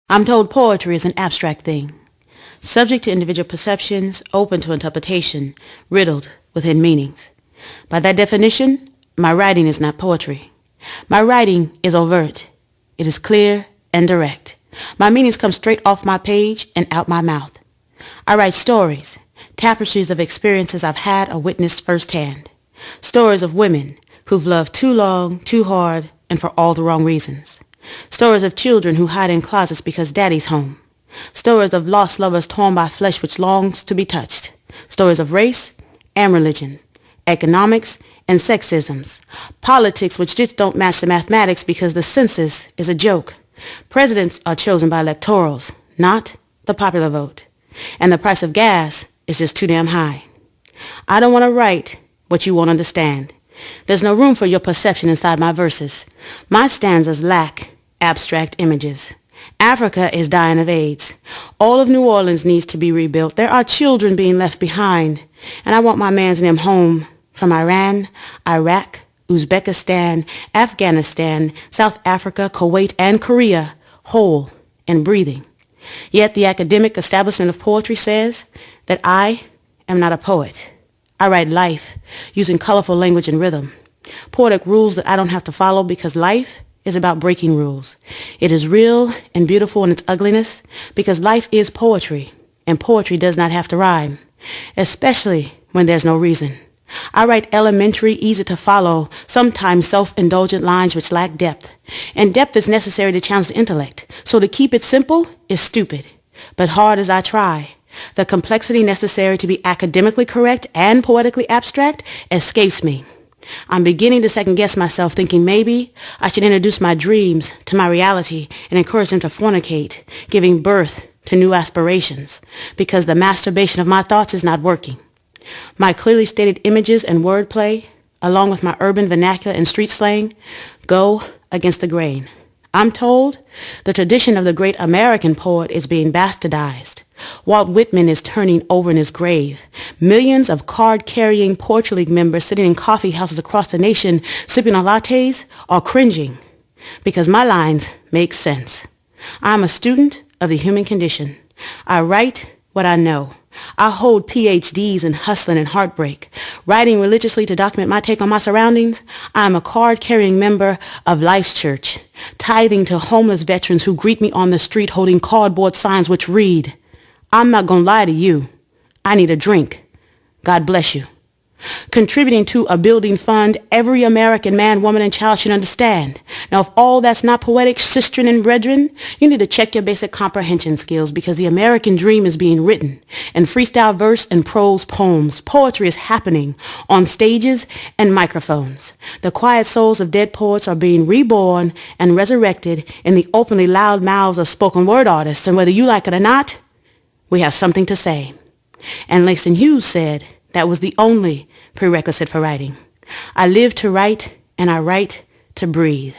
I'm told poetry is an abstract thing, subject to individual perceptions, open to interpretation, riddled with hidden meanings. By that definition, my writing is not poetry. My writing is overt. It is clear and direct. My meanings come straight off my page and out my mouth. I write stories, tapestries of experiences I've had or witnessed firsthand. Stories of women who've loved too long, too hard, and for all the wrong reasons. Stories of children who hide in closets because daddy's home. Stories of lost lovers torn by flesh which longs to be touched. Stories of race and religion, economics and sexisms. Politics which just don't match the mathematics because the census is a joke. Presidents are chosen by electorals, not the popular vote. And the price of gas is just too damn high. I don't want to write what you won't understand. There's no room for your perception inside my verses. My stanzas lack abstract images. Africa is dying of AIDS. All of New Orleans needs to be rebuilt. There are children being left behind. And I want my mans and them home from Iran, Iraq, Uzbekistan, Afghanistan, South Africa, Kuwait, and Korea, whole and breathing. Yet the academic establishment of poetry says that I am not a poet. I write life using colorful language and rhythm. Poetic rules that I don't have to follow because life is about breaking rules. It is real and beautiful in its ugliness because life is poetry, and poetry does not have to rhyme, especially when there's no reason. I write elementary, easy to follow, sometimes self-indulgent lines which lack depth. And depth is necessary to challenge the intellect, so to keep it simple is stupid. But hard as I try, the complexity necessary to be academically correct and poetically abstract escapes me. I'm beginning to second-guess myself, thinking maybe I should introduce my dreams to my reality and encourage them to fornicate, giving birth to new aspirations, because the masturbation of my thoughts is not working. My clearly stated images and wordplay, along with my urban vernacular and street slang, go against the grain. I'm told the tradition of the great American poet is being bastardized. Walt Whitman is turning over in his grave. Millions of card-carrying Poetry League members sitting in coffee houses across the nation sipping on lattes are cringing because my lines make sense. I'm a student of the human condition. I write what I know. I hold PhDs in hustling and heartbreak. Writing religiously to document my take on my surroundings, I am a card-carrying member of Life's Church, tithing to homeless veterans who greet me on the street holding cardboard signs which read, "I'm not gonna lie to you. I need a drink. God bless you." Contributing to a building fund every American man, woman, and child should understand. Now, if all that's not poetic, sistren and brethren, you need to check your basic comprehension skills because the American dream is being written in freestyle verse and prose poems. Poetry is happening on stages and microphones. The quiet souls of dead poets are being reborn and resurrected in the openly loud mouths of spoken word artists. And whether you like it or not, we have something to say. And Langston Hughes said that was the only prerequisite for writing. I live to write, and I write to breathe.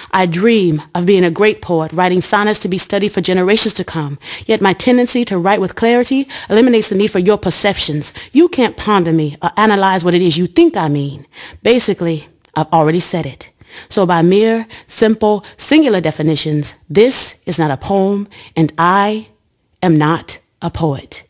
I dream of being a great poet, writing sonnets to be studied for generations to come. Yet my tendency to write with clarity eliminates the need for your perceptions. You can't ponder me or analyze what it is you think I mean. Basically, I've already said it. So by mere, simple, singular definitions, this is not a poem, and I am not a poet.